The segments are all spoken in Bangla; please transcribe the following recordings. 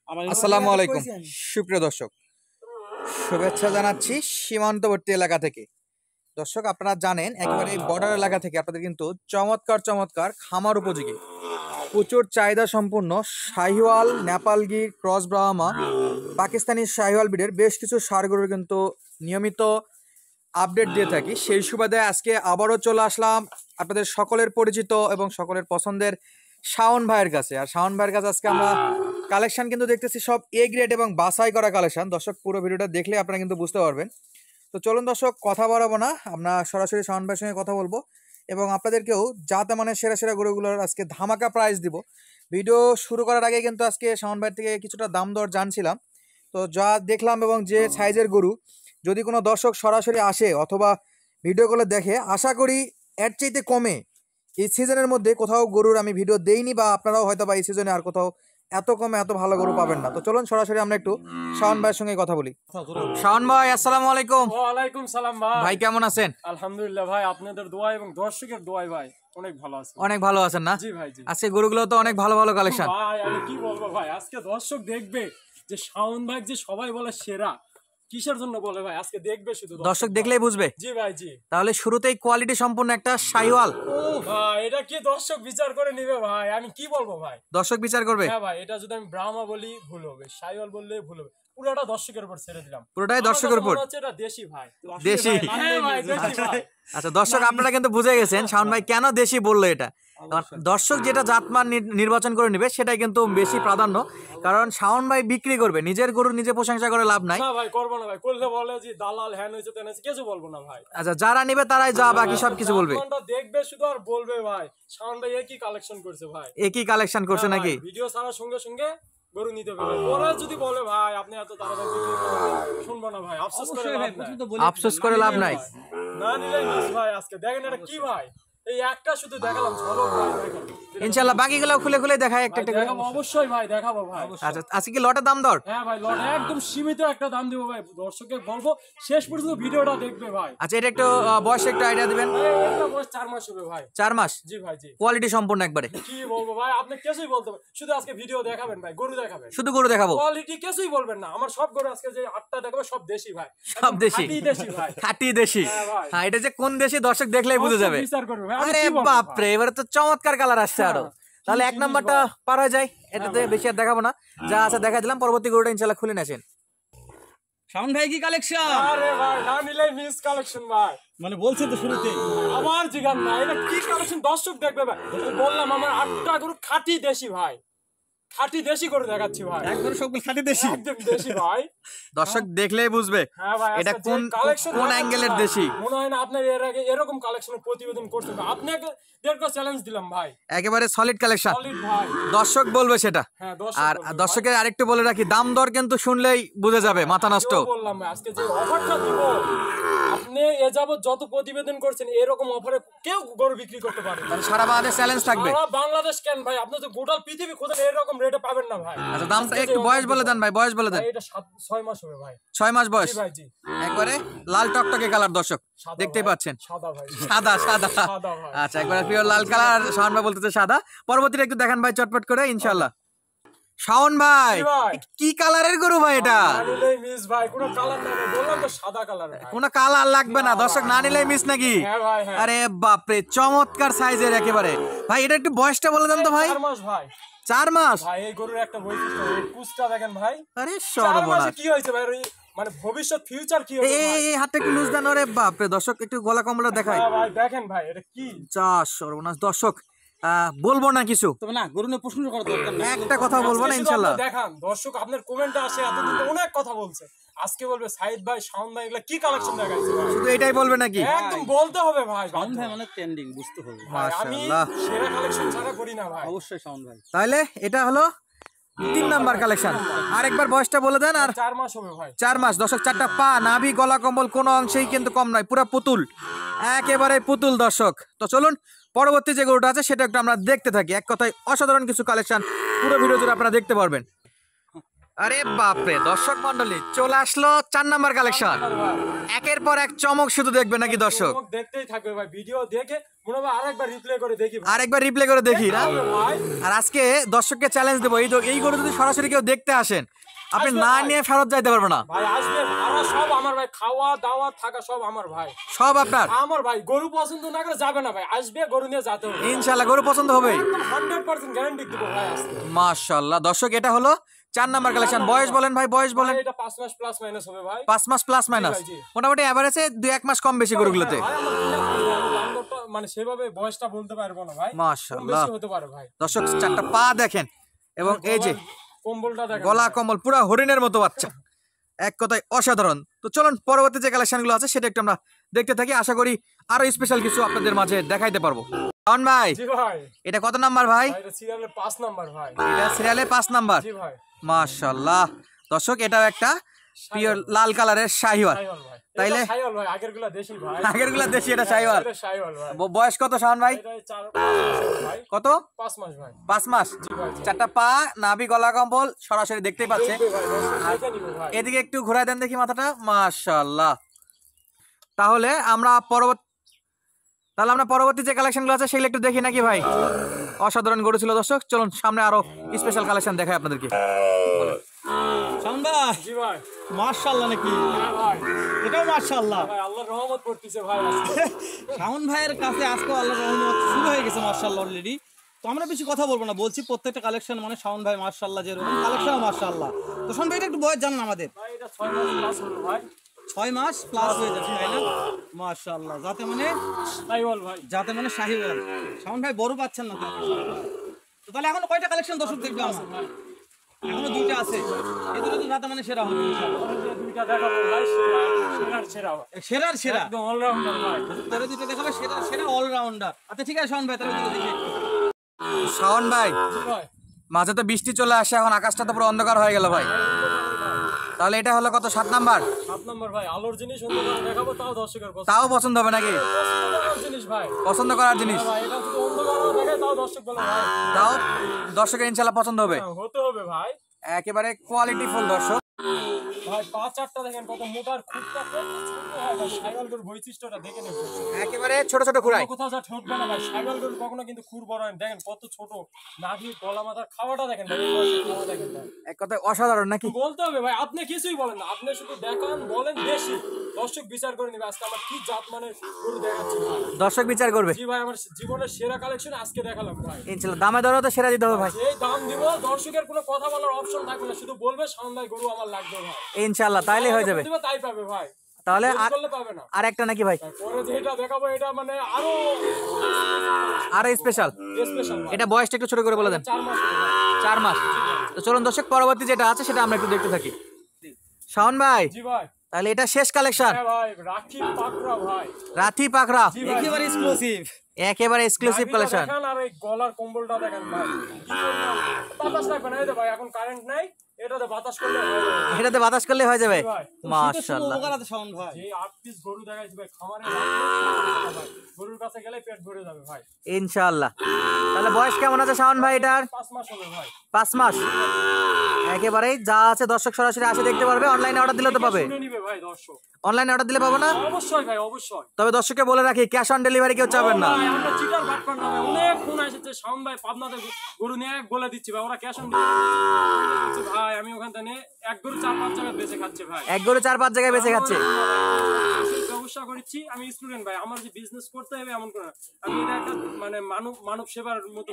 আসসালামু আলাইকুম সুপ্রিয় দর্শক, শুভেচ্ছা জানাচ্ছি সীমান্তবর্তী এলাকা থেকে। দর্শক, আপনারা জানেন একেবারে বর্ডার এলাকা থেকে আপনাদের কিন্তু চমৎকার চমৎকার খামার উপযোগী প্রচুর চাহিদা সম্পূর্ণ শাহিওয়াল, নেপালগির, ক্রস ব্রাহ্মা, পাকিস্তানি শাহিওয়াল ব্রিডের বেশ কিছু ষাঁড় গরুর কিন্তু নিয়মিত আপডেট দিয়ে থাকি। সেই সুবাদে আজকে আবারও চলে আসলাম আপনাদের সকলের পরিচিত এবং সকলের পছন্দের শাওন ভাইয়ের কাছে। আর শাওন ভাইয়ের কাছে আজকে আমরা কালেকশন কিন্তু দেখতেছি সব এ গ্রেড এবং বাছাই করা কালেকশন। দর্শক, পুরো ভিডিওটা দেখলে আপনারা কিন্তু বুঝতে পারবেন। তো চলুন দর্শক, কথা বাড়াবো না, আমরা সরাসরি শাওন ভাইয়ের সঙ্গে কথা বলবো এবং আপনাদেরকেও যাতে মানে সেরা সেরা গরুগুলোর আজকে ধামাকা প্রাইস দিব। ভিডিও শুরু করার আগে কিন্তু আজকে শাওন ভাইয়ের থেকে কিছুটা দাম দর জানছিলাম। তো যা দেখলাম এবং যে সাইজের গরু, যদি কোনো দর্শক সরাসরি আসে অথবা ভিডিও কলে দেখে, আশা করি এর চাইতে কমে এই সিজনের মধ্যে কোথাও গরুর আমি ভিডিও দেইনি, বা আপনারাও হয়তো বা এই সিজনে আর কোথাও এত কমে এত ভালো গরু পাবেন না। তো চলুন সরাসরি আমরা একটু শাওন ভাইয়ের সঙ্গে কথা বলি। শাওন ভাই, আসসালামু আলাইকুম। ওয়ালাইকুম সালাম ভাই। ভাই কেমন আছেন? আলহামদুলিল্লাহ ভাই, আপনাদের দোয়া এবং দর্শকের দোয়ায় ভাই অনেক ভালো আছি। অনেক ভালো আছেন না? জি ভাই জি। আজকে গরুগুলো তো অনেক ভালো ভালো কালেকশন। ভাই আমি কি বলবো ভাই, আজকে দর্শক দেখবে যে শাওন ভাই যে সবাই বলে সেরা, কিসের জন্য বলে ভাই আজকে দেখবে, শুধু দর্শক দেখলেই বুঝবে। জি ভাই জি। তাহলে শুরুতেই কোয়ালিটি সম্পূর্ণ একটা শাহিওয়াল। ভাই এটা কি দর্শক বিচার করে নিবে ভাই, আমি কি বলবো ভাই। দর্শক বিচার করবে? হ্যাঁ ভাই, এটা যদি আমি ব্রাহ্মা বলি ভুল হবে, শাহিওয়াল বললে ভুল হবে, পুরোটা দর্শকের উপর ছেড়ে দিলাম। পুরোটাই দর্শকের উপর। এটা দেশি ভাই, দেশি। হ্যাঁ ভাই দেশি ভাই। আচ্ছা দর্শক, আপনারা কিন্তু বুঝে গেছেন শাওন ভাই কেন দেশি বললো এটা। দর্শক যেটা জাতমান নির্বাচন করে নেবে সেটাই কিন্তু বেশি প্রাধান্য, কারণ শাওন ভাই বিক্রি করবে, নিজের গরু নিজে প্রশংসা করে লাভ নাই। না ভাই করবো না ভাই, করলে বলে যে দালাল হ্যান হয়েছে তেন হয়েছে, কিছু বলবো না ভাই। আচ্ছা, যারা নিবে তারাই যা বাকি সব কিছু বলবে। দেখবে শুধু আর বলবে ভাই শাওন ভাই একই কালেকশন করছে ভাই, একই কালেকশন করছে নাকি? ভিডিও ছাড়ার সঙ্গে সঙ্গে গরু নিতে পারবে। ওরা যদি বলে ভাই আপনি এত তাড়াতাড়ি বিক্রি করবেন, শুনবো না ভাই, আফসোস করে লাভ নাই। আফসোস করে লাভ নাই। না নিলে মিস ভাই। আজকে দেখেন এটা কি ভাই, এই একটা শুধু দেখালাম ঝলক ভাই, দেখেন ইনশাআল্লাহ বাকিগুলো খুলে খুলে দেখাই একটা একটা করে। দেখাবো অবশ্যই ভাই, দেখাবো ভাই। আচ্ছা, আজকে কি লটের দাম দর? হ্যাঁ ভাই, লট একদম সীমিত একটা দাম দিব ভাই, দর্শককে বলবো শেষ পর্যন্ত ভিডিওটা দেখবে ভাই। আচ্ছা, এটা একটু বয়স একটু আইডিয়া দিবেন। এটা বয়স 4 মাস হবে ভাই। 4 মাস? জি ভাই জি। কোয়ালিটি সম্পূর্ণ একবারে। কি বলবো ভাই, আপনি কিছুই বলতে পারেন, শুধু আজকে ভিডিও দেখাবেন ভাই, গরু দেখাবেন, শুধু গরু দেখাবো, কোয়ালিটি কিছুই বলবেন না। আমার সব গরু আজকে যে 8টা দেখাবো সব দেশি ভাই, সব দেশি। খাঁটি দেশি ভাই, খাঁটি দেশি। হ্যাঁ, এটা যে কোন দেশি দর্শক দেখলেই বুঝে যাবে। বিচার করবে ভাই। আরে বাপ রে, এবারে তো চমৎকার কালার আসছে আরো। তাহলে এক নাম্বারটা পার হয়ে যায়, এটাতে বেশি আর দেখাবো না, যা আছে দেখা দিলাম। পরবর্তী গরুটা ইনশাআল্লাহ খুলে নেছেন। শাওন ভাই কি কালেকশন? আরে ভাই না নিলে মিস কালেকশন ভাই, মানে বলছেন তো শুরুতেই। আমার জিগান না, এটা কি কালেকশন দর্শক দেখবে ভাই। আমি বললাম আমার 8টা গরু খাঁটি দেশি ভাই, খাঁটি দেশি গরু দেখাচ্ছি ভাই, একদম সবগুলো খাঁটি দেশি, একদম দেশি ভাই। দর্শক দেখলেই বুঝবে হ্যাঁ ভাই, এটা আজকে কোন যে collection কোন দেখাচ্ছি অ্যাঙ্গেলের ভাই, দেশি। মনে হয় না আপনার এর আগে এরকম কালেকশনের প্রতিবেদন করছেন ভাই। আপনাকে চ্যালেঞ্জ দিলাম ভাই, একেবারে সলিড কালেকশন। সলিড ভাই। দর্শক বলবে সেটা। হ্যাঁ দর্শক আর বলবে ভাই। দর্শকের আরেকটু বলে রাখি, দাম দর কিন্তু শুনলেই বুঝে যাবে, মাথা নষ্ট। আমিও বললাম ভাই, আজকে যে অফারটা দিব, আপনি এ যাবত যত প্রতিবেদন করছেন এরকম অফারে কেউ গরু বিক্রি করতে পারে না। সারা বাংলাদেশ চ্যালেঞ্জ থাকবে। সারা বাংলাদেশ কেন ভাই, আপনি তো গোটা পৃথিবী খোঁজেন এরকম রেটে পাবেন না ভাই। আচ্ছা, দামটা একটু বয়স বলে দেন ভাই, বয়স বলে দেন। এটা 6 মাস হবে ভাই। 6 মাস বয়স? জি ভাই জি। একবারে লাল টকটকে কালার দর্শক সাদা দেখতেই ভাই, পাচ্ছেন। সাদা ভাই, সাদা সাদা। সাদা ভাই। আচ্ছা, একবারে পিওর লাল কালার। শাওন ভাই বলতেছে সাদা। পরবর্তীটা একটু দেখান ভাই চটপট করে ইনশাআল্লাহ। শাওন ভাই, জি ভাই। কি কালারের গরু ভাই এটা? না নিলেই মিস ভাই, কোনো কালার না ভাই, বললাম তো সাদা কালার ভাই। কোনো কালার লাগবে না দর্শক, না নিলেই মিস নাকি? হ্যাঁ ভাই হ্যাঁ। আরে বাপরে, চমৎকার সাইজের একেবারে। ভাই এটা একটু বয়সটা বলে দেন তো ভাই। 4 মাস ভাই। 4 মাস? ভাই এই গরুর একটা বৈশিষ্ট্য, এই কুচটা দেখেন ভাই। আরে 4 মাসে সর্বনাশ। কি হয়েছে ভাই, মানে ভবিষ্যৎ ফিউচার কি হবে এই ভাই? এই হাতটা একটু লুজ দেন। আরে বাপরে দর্শক, একটু গলা কম্বলটা দেখাই। হ্যাঁ ভাই দেখেন ভাই, এটা কি যা সর্বনাশ। দর্শক বলবো না কিছু, তবে না গরু নিয়ে প্রশ্ন করা দরকার না। একটা কথা বলবো না আজকে শুধু ইনশাআল্লাহ। আপনি দেখান, দর্শক আপনার কমেন্টে আসে এতদিন তো অনেক কথা বলছে, আজকে বলবে সাইদ ভাই শাওন ভাই এগুলা কি কালেকশন দেখাইছে ভাই, শুধু এটাই বলবে নাকি? একদম বলতে হবে ভাই। শাওন ভাই মানে ট্রেন্ডিং, বুঝতে হবে। ভাই, আমি মাশাআল্লাহ। সেরা কালেকশন ছাড়া করি না ভাই। অবশ্যই শাওন ভাই। তাহলে এটা হলো 3 নাম্বার কালেকশন। আরেকবার বয়সটা বলে দেন। আর 4 মাস হবে ভাই। 4 মাস দর্শক। 4টা পা, নাভি, গলা কম্বল কোনো অংশেই কিন্তু কম নয়, পুরো পুতুল, একেবারে পুতুল দর্শক। তো চলুন পরবর্তী যে গরুটা আছে সেটা একটু আমরা দেখতে থাকি। এক কথায় অসাধারণ কিছু কালেকশন পুরো ভিডিও জুড়ে আপনারা দেখতে পারবেন। আরে বাপরে দর্শক মন্ডলী, চলে আসলো 4 নাম্বার কালেকশন। একের পর এক চমক শুধু দেখবে নাকি দর্শক? চমক দেখতেই থাকবে ভাই, ভিডিও দেখে মনে হয় আরেকবার রিপ্লে করে দেখি ভাই। আরেকবার রিপ্লে করে দেখি না? ভাই আর আজকে দর্শককে চ্যালেঞ্জ দেবো, এই গরু যদি সরাসরি কেউ দেখতে আসেন, আপনি আসবে না ভাই। নিয়ে ফেরত যাইতে পারবেন না। ভাই আসবে, ভাড়া সব আমার ভাই, খাওয়া দাওয়া থাকা সব আমার ভাই। সব আপনার। আমার ভাই গরু পছন্দ না করে যাবে না ভাই, আসবে গরু নিয়ে যেতে হবে। ইনশাআল্লাহ গরু পছন্দ হবে। 100% গ্যারান্টি দিব ভাই আজকে। মাশাআল্লাহ দর্শক, এটা হলো 4 নাম্বার কালেকশন। বয়স বলেন ভাই, বয়স বলেন। ভাই এটা 5 মাস প্লাস মাইনাস হবে ভাই। 5 মাস প্লাস মাইনাস, জি। মোটামুটি এভারেজে 2-1 মাস কম বেশি গরুগুলোতে। ভাই আমার দাম দরটা মানে সেভাবে বয়সটা বলতে পারবো না ভাই। মাশাআল্লাহ। কম বেশি হতে পারে ভাই। দর্শক 4টা পা দেখেন, এবং এই যে কম্বলটা দেখেন গলা ভাই। কম্বল পুরো হরিণের মতো বাচ্চা, এক কথায় অসাধারণ। তো চলুন পরবর্তী যে কালেকশনগুলো আছে সেটা একটু আমরা দেখতে থাকি। আশা করি আরো স্পেশাল কিছু আপনাদের মাঝে দেখাইতে পারবো। শাওন ভাই, জি ভাই। এটা কত নাম্বার ভাই? ভাই এটা সিরিয়ালে 5 নাম্বার ভাই। এটা সিরিয়ালে 5 নাম্বার। জি ভাই। মাশাআল্লাহ দর্শক, এটাও একটা পিওর লাল কালারের শাহিওয়াল। শাহিওয়াল ভাই। তাইলে? এটা শাহিওয়াল ভাই, আগেরগুলা দেশি ভাই। আগেরগুলা দেশি, এটা শাহিওয়াল। এটা শাহিওয়াল ভাই। বয়স কত শাওন ভাই? এটা 4 মাস ভাই। কত? 5 মাস ভাই। 5 মাস। জি ভাই। 4টা পা, নাভি, গলা কম্বল সরাসরি দেখতেই পাচ্ছে। দেখবে ভাই, এটা নিবে ভাই। এদিকে একটু ঘুরাই দেন দেখি মাথাটা। মাশাআল্লাহ। তাহলে আমরা পরবর্তী যে কালেকশনগুলো আছে সেগুলো একটু দেখি নাকি ভাই? অসাধারণ গরু ছিল দর্শক, চলুন সামনে আরো স্পেশাল কালেকশন দেখাই আপনাদেরকে। শাওন ভাই, জি ভাই। মাশাআল্লাহ নাকি? হ্যাঁ ভাই। এটাও মাশাআল্লাহ। ভাই আল্লাহর রহমত করতেছে ভাই আজকে। শাওন ভাইয়ের কাছে আজকে আল্লাহর রহমত শুরু হয়ে গেছে মাশাআল্লাহ অলরেডি। তো আমরা বেশি কথা বলবো না, বলছি প্রত্যেকটা কালেকশন মানে শাওন ভাই মাশাআল্লাহ, যেরকম কালেকশন মাশাআল্লাহ। তো শাওন ভাই এটা একটু বয়স জানান আমাদের। ভাই এটা 6 মাস প্লাস হলো ভাই। 6 মাস প্লাস হয়ে যাচ্ছে তাই না? মাশাআল্লাহ। যাতে মানে শাহিওয়াল ভাই। শাহিওয়াল। শাওন ভাই বড় পাচ্ছেন না তো? তো তাহলে এখনো কয়টা কালেকশন দর্শক দেখবে আমরা? এখনো 2টা আছে। এই দুটো তো যাতে মানে সেরা হবে ইনশাআল্লাহ। এই দুইটা দেখাবো ভাই, সেরার সেরা ভাই। সেরার সেরা। একদম অলরাউন্ডার ভাই। তাহলে দুটো দেখাবে সেরা অলরাউন্ডার। আচ্ছা ঠিক আছে শাওন ভাই, তাহলে দুটো দেখি একটু। শাওন ভাই, জি ভাই। মাঝে তো বৃষ্টি চলে আসে, এখন আকাশটা তো পুরো অন্ধকার হয়ে গেল ভাই। তাহলে এটা হলো কত? 7 নাম্বার। 7 নাম্বার ভাই। আলোর জিনিস সুন্দর করে দেখাবো, তাও দর্শকের পছন্দ। তাও পছন্দ হবে নাকি? পছন্দের জিনিস ভাই। পছন্দ করার জিনিস, ভাই এটা যদি অন্ধকার দেখায় তাও দর্শক বলে ভাই। তাও দর্শকের ইনশাআল্লাহ পছন্দ হবে। হ্যাঁ, হতে হবে ভাই। একেবারে কোয়ালিটি ফুল দর্শক। ভাই 5-4টা দেখেন কত মোটার, খুঁটটা কত ছোট হয় ভাই। শাহিওয়াল গরুর বৈশিষ্ট্যটা দেখে নেবেন। একেবারে ছোট ছোট খুরাই। কোথাও যা ঠকবে না ভাই। শাহিওয়াল গরু কখনো কিন্তু খুর বড় হয় না। দেখেন কত ছোট নাভি, গলা, মাথার খাওয়াটা দেখেন ভাই। এই বয়সে খাওয়া দেখেন ভাই। এক কথায় অসাধারণ নাকি? বলতে হবে ভাই, আপনি কিছুই বলেন না, আপনি শুধু দেখান, বলেন বেশি, দর্শক বিচার করে নিবে আজকে আমার কি জাত মানে গরু দেখাচ্ছি ভাই। দর্শক বিচার করবে। জি ভাই, আমার জীবনের সেরা কালেকশন আজকে দেখালাম ভাই। ইনশাআল্লাহ দামে দরও তো সেরা দিতে হবে ভাই। এই দাম দিব, দর্শকের কোনো কথা বলার অপশন থাকবে না, শুধু বলবে শাওন ভাই গরু আমার লাগবে ভাই। ইনশাআল্লাহ তাইলে হয়ে যাবে। দিবে তাই পাবে ভাই। তাহলে দেরি করলে পাবে না। আর একটা নাকি ভাই? পরে যেটা দেখাবো এটা মানে আরো আরো স্পেশাল। স্পেশাল ভাই। এটা বয়সটা একটু ছোট করে বলে দেন। 4 মাস হবে ভাই। 4 মাস। তো চলুন দর্শক পরবর্তী যেটা আছে সেটা আমরা একটু দেখতে থাকি। শাওন ভাই, জি ভাই। তাহলে এটা শেষ কালেকশন। হ্যাঁ ভাই, রাখি পাকড়া ভাই। রাথি পাকড়া, জি ভাই। একেবারে এক্সক্লুসিভ। একেবারে এক্সক্লুসিভ নাভিটা কালেকশন। দেখেন আর এই গলার কম্বলটা দেখেন ভাই। কি পরিমাণ বাতাস লাগবে না। এই যে ভাই এখন কারেন্ট নাই, এটাতে বাতাস করলে হয়ে যাবে। এটাতে বাতাস করলে হয়ে যাবে। ভাই। মাশাআল্লাহ। উপকার আছে শাওন ভাই। যে 8 পিস গরু দেখাইছি ভাই, খামারে রাখলে ভাই গরুর কাছে গেলে পেট ভরে যাবে ভাই। ইনশাআল্লাহ। তাহলে বয়স কেমন আছে শাওন ভাই এটার? 5 মাস হবে ভাই। 5 মাস। একেবারেই যা আছে দর্শক সরাসরি আসে দেখতে পারবে, অনলাইনে অর্ডার দিলে তো পাবে। শুনে নিবে ভাই দর্শক। অনলাইনে অর্ডার দিলে পাবো না? অবশ্যই ভাই, অবশ্যই। তবে দর্শককে বলে রাখি, ক্যাশ অন ডেলিভারি কেউ চাবেন না। ভাই, আমরা চিটার বাটপার না ভাই। অনেক ফোন আসছে শাওন ভাই পাবনাতে গরু নিয়ে বলে দিচ্ছি ভাই, ওরা ক্যাশ অন ডেলিভারি ভাই। আমি ওখান থেকে এক গরু 4-5 জায়গায় বেঁচে খাচ্ছে ভাই। এক গরু 4-5 জায়গায় বেঁচে খাচ্ছে। ব্যবসা করছি আমি, স্টুডেন্ট ভাই, আমার যে বিজনেস করতে হবে এমন করে আমি এটা একটা মানে মানব সেবার মতো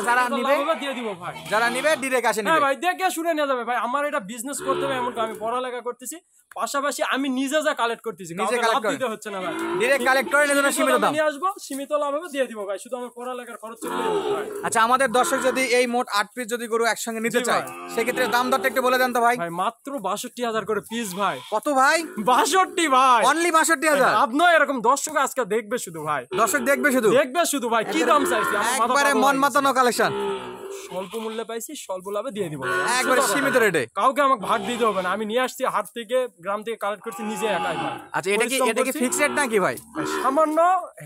যারা নিবে দিয়ে দিব ভাই। যারা নিবে ডিরেক্ট আসে হ্যাঁ নিবে। ভাই, দেখে শুনে নিয়ে যাবে ভাই। আমার এটা বিজনেস করতে হবে এমন করে, আমি পড়ালেখা করতেছি, পাশাপাশি আমি নিজে যা কালেক্ট করতেছি, নিজে কাউকে লাভ collect দিতে হচ্ছে না ভাই। ডিরেক্ট কালেক্ট করে নিয়ে সীমিত দাম। নিয়ে আসবো, সীমিত লাভ হবে, দিয়ে দিব ভাই। শুধু আমার পড়ালেখার খরচ চলে যাবে ভাই। আচ্ছা, আমাদের দর্শক যদি এই মোট 8 পিস যদি গরু একসঙ্গে নিতে জি চায়, ভাই। সেক্ষেত্রে দাম দরটা একটু বলে দেন তো ভাই। ভাই মাত্র 62,000 করে পিস ভাই। কত ভাই? 62 ভাই। অনলি 62,000। আপনার এরকম দর্শক আজকে দেখবে শুধু ভাই, দর্শক দেখবে শুধু। দেখবে শুধু ভাই। কি দাম চাইছি আমার মাথা একবারে পাগল মন হয়ে মাতানো কালেকশন। গেছে। স্বল্প মূল্যে পাইছি, স্বল্প লাভে দিয়ে দিব। একবারে সীমিত রেটে। কাউকে আমাকে ভাগ দিতে হবে না, আমি নিয়ে আসছি হাট থেকে, গ্রাম থেকে কালেক্ট করছি নিজে একাই ভাই। আচ্ছা, এটা কি ফিক্সড রেট নাকি ভাই? সামান্য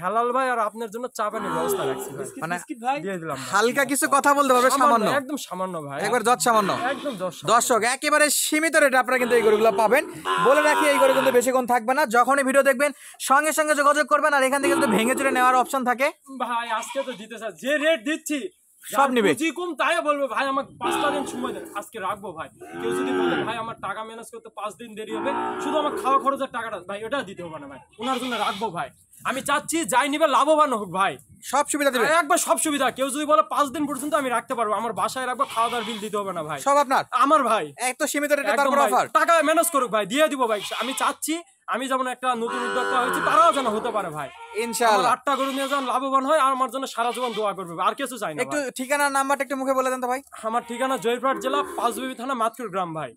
হেলাল ভাই আর আপনার জন্য চা পানির ব্যবস্থা রাখছি ভাই, মানে দিয়ে দিলাম ভাই। হালকা কিছু কথা বলতে পারবে, সামান্য, একদম সামান্য ভাই, একবার যত সামান্য। একদম দর্শক একেবারে সীমিত রেটে আপনারা কিন্তু এই গরুগুলো পাবেন। বলে রাখি এই গরু কিন্তু বেশিক্ষণ থাকবে না, যখনই ভিডিও দেখবেন সঙ্গে সঙ্গে যোগাযোগ করবেন। আর এখান থেকে কিন্তু ভেঙে চুরে নেওয়ার অপশন থাকে ভাই। আজকে তো দিতে চাই, যে রেট দিচ্ছি সব নিবে। জি কম তাই বলবে ভাই আমাকে 5টা দিন সময় দেন, আজকে রাখবো ভাই। কেউ যদি বলে ভাই আমার টাকা ম্যানেজ করতে 5 দিন দেরি হবে, শুধু আমার খাওয়া খরচের টাকাটা ভাই ওটা দিতে হবে না ভাই, ওনার জন্য রাখবো ভাই। আমি চাচ্ছি যাই নিবে লাভবান হোক ভাই, সব সুবিধা দিবে একবার সব সুবিধা। কেউ যদি বলে 5 দিন পর্যন্ত আমি রাখতে পারবো, আমার বাসায় রাখবো, খাওয়া দাওয়ার বিল দিতে হবে না ভাই, সব আপনার আমার ভাই। এত সীমিত রেটে একদম তারপর ভাই, অফার। টাকা ম্যানেজ করুক ভাই, দিয়ে দিব ভাই। আমি চাচ্ছি আমি যেমন একটা নতুন উদ্যোক্তা হয়েছি, তারাও যেন হতে পারে ভাই ইনশাআল্লাহ। 8টা গরু নিয়ে যেন লাভবান হয়, আর আমার জন্য সারা জীবন দোয়া করবে, আর কিছু চাই না একটু ভাই। ঠিকানা নাম্বারটা একটু মুখে বলে দেন তো ভাই। আমার ঠিকানা জয়পুরহাট জেলা পাঁচবিবি থানা মাতকুর গ্রাম ভাই।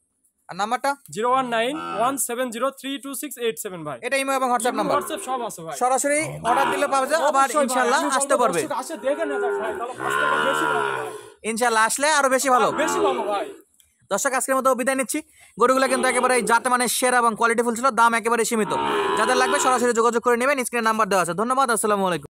আর নাম্বারটা 01917032687 ভাই। এটা ইমো এবং হোয়াটসঅ্যাপ নাম্বার, হোয়াটসঅ্যাপ সব আছে ভাই, সরাসরি অর্ডার দিলে পাওয়া যায়, আবার অবশ্যই ভাই, ইনশাআল্লাহ আমি আসতে বলবো পারবে। দর্শক আসে দেখে না যাক ভাই, তাহলে 5 টাকা বেশি পাবো ভাই, ইনশাআল্লাহ আসলে আরো বেশি ভালো। বেশি পাবো ভাই। দর্শক আজকের মতো বিদায় নিচ্ছি। গরুগুলো কিন্তু একেবারে জাতে মানে সেরা এবং কোয়ালিটিফুল ছিল, দাম একেবারে সীমিত। যাদের লাগবে সরাসরি যোগাযোগ করে নেবেন, স্ক্রিনে নাম্বার দেওয়া আছে। ধন্যবাদ, আসসালামু আলাইকুম।